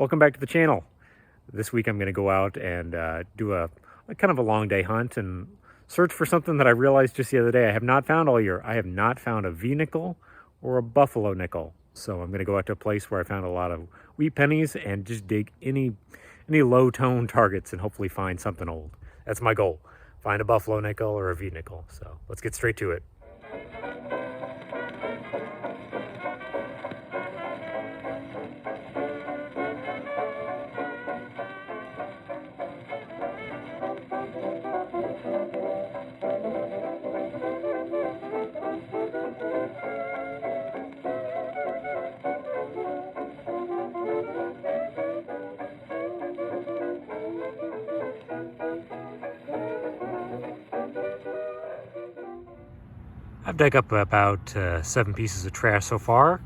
Welcome back to the channel. This week I'm going to go out and do a kind of a long day hunt and search for something that I realized just the other day I have not found all year. I have not found a V-nickel or a buffalo nickel. So I'm going to go out to a place where I found a lot of wheat pennies and just dig any low tone targets and hopefully find something old. That's my goal. Find a buffalo nickel or a V-nickel. So let's get straight to it. I've dug up about 7 pieces of trash so far,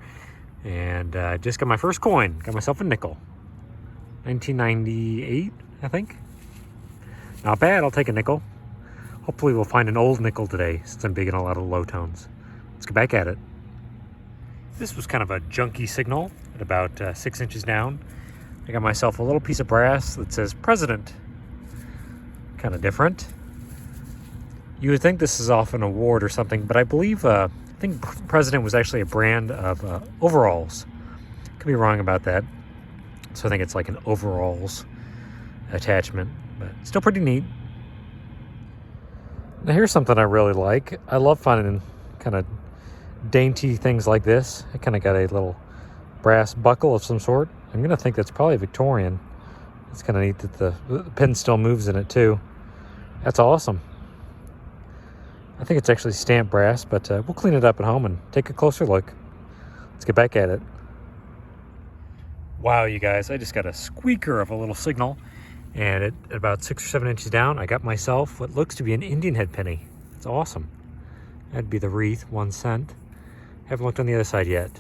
and just got my first coin. Got myself a nickel. 1998, I think. Not bad, I'll take a nickel. Hopefully we'll find an old nickel today, since I'm digging a lot of low tones. Let's get back at it. This was kind of a junky signal at about 6 inches down. I got myself a little piece of brass that says President. Kind of different. You would think this is off an award or something, but I believe, I think President was actually a brand of overalls. Could be wrong about that. So I think it's like an overalls attachment, but still pretty neat. Now here's something I really like. I love finding kind of dainty things like this. I kind of got a little brass buckle of some sort. I'm going to think that's probably Victorian. It's kind of neat that the pin still moves in it too. That's awesome. I think it's actually stamped brass, but we'll clean it up at home and take a closer look. Let's get back at it. Wow, you guys, I just got a squeaker of a little signal, and at about 6 or 7 inches down, I got myself what looks to be an Indian head penny. It's awesome. That'd be the wreath, 1 cent. Haven't looked on the other side yet.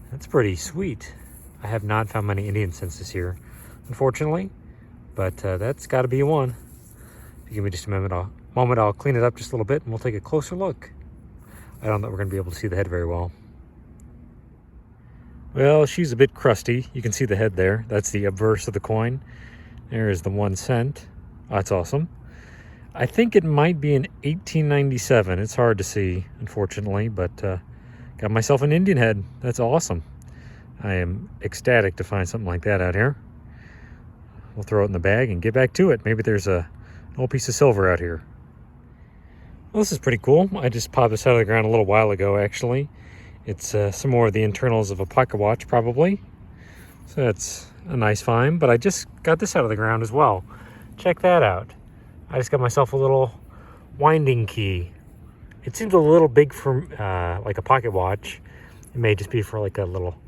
That's pretty sweet. I have not found many Indian cents this year, unfortunately, but that's got to be one. If you give me just a moment, I'll clean it up just a little bit and we'll take a closer look. I don't know that we're going to be able to see the head very well. Well, she's a bit crusty. You can see the head there. That's the obverse of the coin. There is the 1 cent. Oh, that's awesome. I think it might be an 1897. It's hard to see, unfortunately, but got myself an Indian head. That's awesome. I am ecstatic to find something like that out here. We'll throw it in the bag and get back to it. Maybe there's an old piece of silver out here. Well, this is pretty cool. I just popped this out of the ground a little while ago, actually. It's some more of the internals of a pocket watch, probably. So that's a nice find, but I just got this out of the ground as well. Check that out. I just got myself a little winding key. It seems a little big for like a pocket watch. It may just be for like a little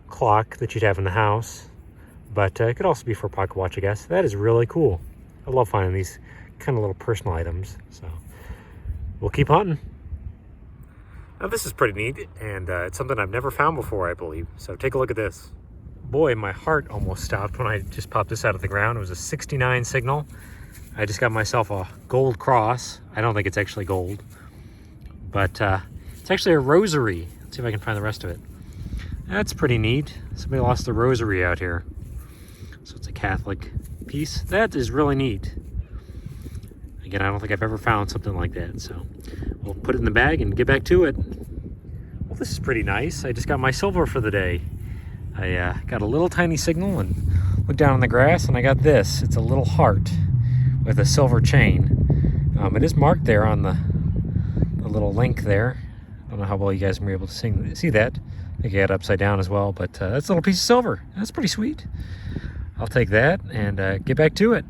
clock that you'd have in the house, but it could also be for a pocket watch, I guess. That is really cool. I love finding these kind of little personal items, so we'll keep hunting. Now this is pretty neat, and it's something I've never found before, I believe. So take a look at this. Boy, my heart almost stopped when I just popped this out of the ground. It was a 69 signal. I just got myself a gold cross. I don't think it's actually gold, but it's actually a rosary. Let's see if I can find the rest of it. That's pretty neat. Somebody lost the rosary out here. So it's a Catholic piece. That is really neat. Again, I don't think I've ever found something like that, so we'll put it in the bag and get back to it. Well, this is pretty nice. I just got my silver for the day. I got a little tiny signal and looked down on the grass, and I got this. It's a little heart with a silver chain. It is marked there on the little link there. I don't know how well you guys can be able to see that. I think I got it upside down as well, but that's a little piece of silver. That's pretty sweet. I'll take that and get back to it.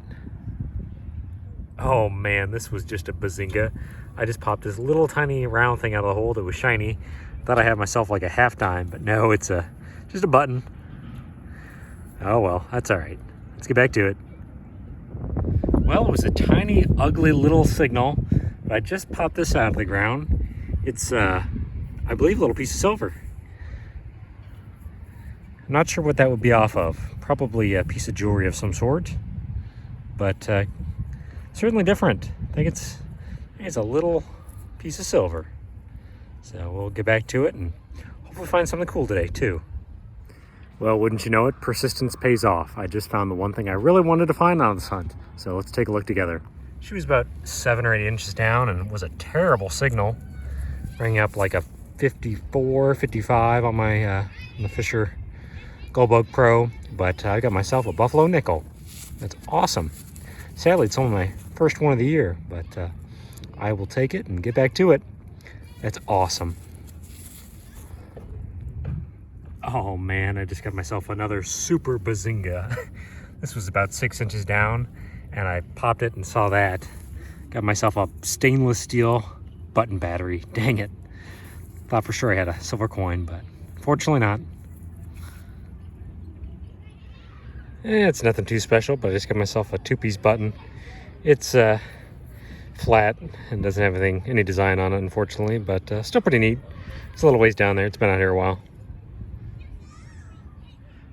Oh man, this was just a bazinga. I just popped this little tiny round thing out of the hole that was shiny. Thought I had myself like a half dime, but no, it's just a button. Oh well, that's all right. Let's get back to it. Well, it was a tiny, ugly little signal, but I just popped this out of the ground. It's, I believe, a little piece of silver. I'm not sure what that would be off of. Probably a piece of jewelry of some sort, but certainly different. I think it's a little piece of silver. So we'll get back to it and hopefully find something cool today too. Well, wouldn't you know it, persistence pays off. I just found the one thing I really wanted to find on this hunt. So let's take a look together. She was about 7 or 8 inches down and was a terrible signal. Bringing up like a 54, 55 on my on the Fisher Goldbug Pro. But I got myself a buffalo nickel. That's awesome. Sadly, it's only my first one of the year, but I will take it and get back to it. That's awesome. Oh man, I just got myself another super bazinga. This was about 6 inches down, and I popped it and saw that. Got myself a stainless steel button battery. Dang it. Thought for sure I had a silver coin, but fortunately not. It's nothing too special, but I just got myself a 2-piece button. It's flat and doesn't have any design on it, unfortunately, but still pretty neat. It's a little ways down there. It's been out here a while.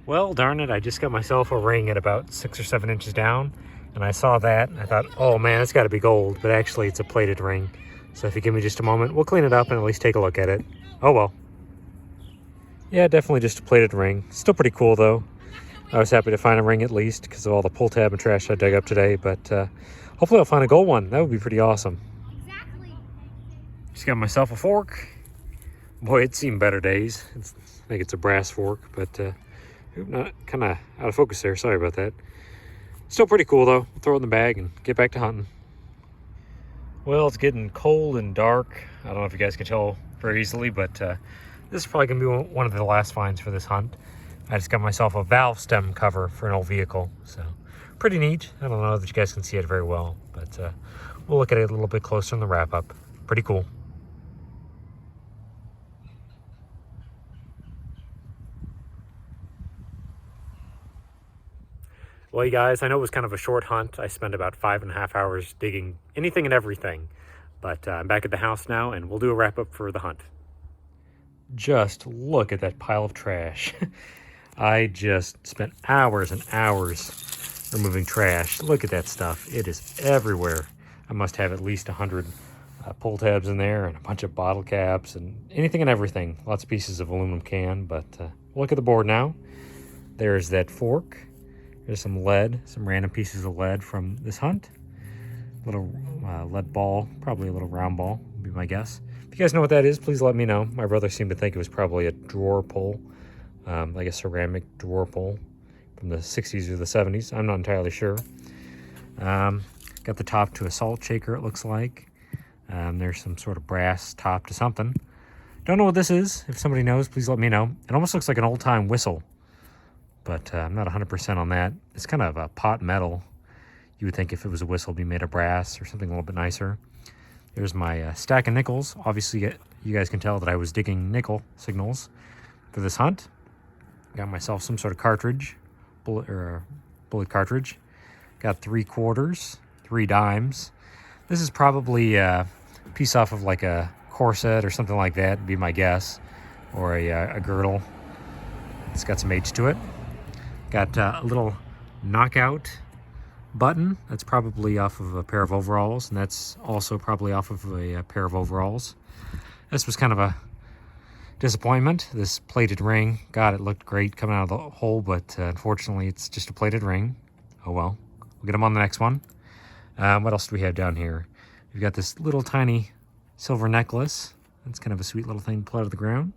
Well, darn it, I just got myself a ring at about 6 or 7 inches down, and I saw that, and I thought, oh man, it's gotta be gold, but actually it's a plated ring. So if you give me just a moment, we'll clean it up and at least take a look at it. Oh well. Yeah, definitely just a plated ring. Still pretty cool though. I was happy to find a ring at least because of all the pull tab and trash I dug up today, but hopefully I'll find a gold one. That would be pretty awesome. Exactly. Just got myself a fork. Boy, it's seen better days. I think it's a brass fork, but not kind of out of focus there. Sorry about that. Still pretty cool though. I'll throw it in the bag and get back to hunting. Well, it's getting cold and dark. I don't know if you guys can tell very easily, but this is probably gonna be one of the last finds for this hunt. I just got myself a valve stem cover for an old vehicle, so pretty neat. I don't know that you guys can see it very well, but we'll look at it a little bit closer in the wrap up. Pretty cool. Well, you guys, I know it was kind of a short hunt. I spent about 5.5 hours digging anything and everything, but I'm back at the house now and we'll do a wrap up for the hunt. Just look at that pile of trash. I just spent hours and hours removing trash. Look at that stuff. It is everywhere. I must have at least 100 pull tabs in there and a bunch of bottle caps and anything and everything. Lots of pieces of aluminum can, but look at the board now. There's that fork. There's some lead, some random pieces of lead from this hunt. Little lead ball, probably a little round ball, would be my guess. If you guys know what that is, please let me know. My brother seemed to think it was probably a drawer pull, like a ceramic drawer pull from the 60s or the 70s. I'm not entirely sure. Got the top to a salt shaker, it looks like. There's some sort of brass top to something. Don't know what this is. If somebody knows, please let me know. It almost looks like an old-time whistle, but I'm not 100% on that. It's kind of a pot metal. You would think if it was a whistle, it'd be made of brass or something a little bit nicer. There's my stack of nickels. Obviously, you guys can tell that I was digging nickel signals for this hunt. Got myself some sort of cartridge, bullet cartridge. Got 3 quarters, 3 dimes. This is probably a piece off of like a corset or something like that, would be my guess, or a girdle. It's got some H to it. Got a little knockout button. That's probably off of a pair of overalls, and that's also probably off of a pair of overalls. This was kind of a disappointment. This plated ring, God, it looked great coming out of the hole, but unfortunately it's just a plated ring. Oh well, we'll get them on the next one. What else do we have down here? We've got this little tiny silver necklace. That's kind of a sweet little thing to pull out of the ground.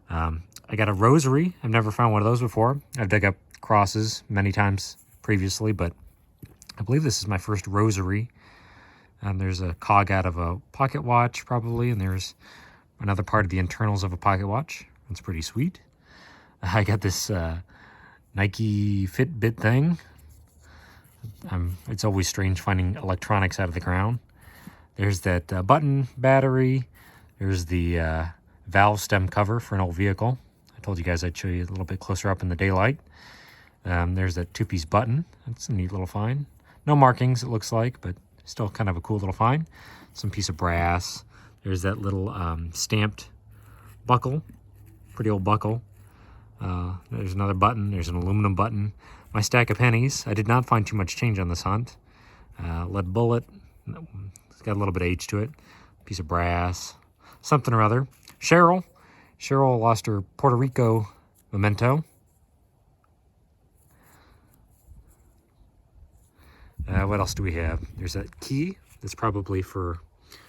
I got a rosary. I've never found one of those before. I've dug up crosses many times previously, but I believe this is my first rosary. There's a cog out of a pocket watch probably, and there's another part of the internals of a pocket watch. That's pretty sweet. I got this Nike Fitbit thing. It's always strange finding electronics out of the ground. There's that button battery. There's the valve stem cover for an old vehicle. I told you guys I'd show you a little bit closer up in the daylight. There's that 2-piece button. That's a neat little find. No markings, it looks like, but still kind of a cool little find. Some piece of brass. There's that little stamped buckle. Pretty old buckle. There's another button. There's an aluminum button. My stack of pennies. I did not find too much change on this hunt. Lead bullet. It's got a little bit of H to it. Piece of brass. Something or other. Cheryl lost her Puerto Rico memento. What else do we have? There's that key. That's probably for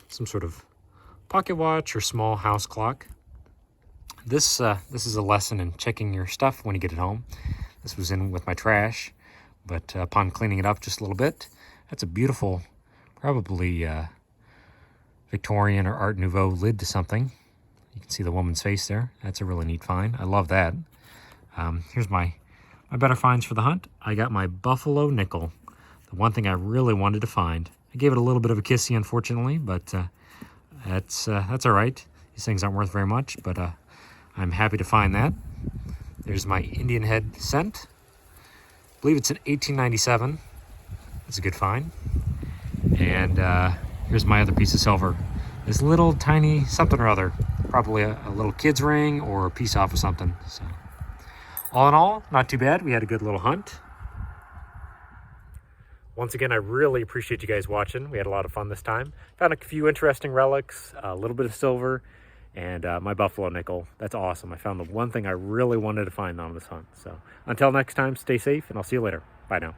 some sort of pocket watch or small house clock. This is a lesson in checking your stuff when you get it home. This was in with my trash, but upon cleaning it up just a little bit, that's a beautiful, probably Victorian or Art Nouveau lid to something. You can see the woman's face there. That's a really neat find. I love that. Here's my better finds for the hunt. I got my buffalo nickel, the one thing I really wanted to find. I gave it a little bit of a kissy, unfortunately, but that's all right. These things aren't worth very much, but I'm happy to find that. There's my Indian head cent. I believe it's an 1897. It's a good find. And here's my other piece of silver. This little tiny something or other. Probably a little kid's ring or a piece off of something. So, all in all, not too bad. We had a good little hunt. Once again, I really appreciate you guys watching. We had a lot of fun this time. Found a few interesting relics, a little bit of silver, and my buffalo nickel. That's awesome. I found the one thing I really wanted to find on this hunt. So until next time, stay safe, and I'll see you later. Bye now.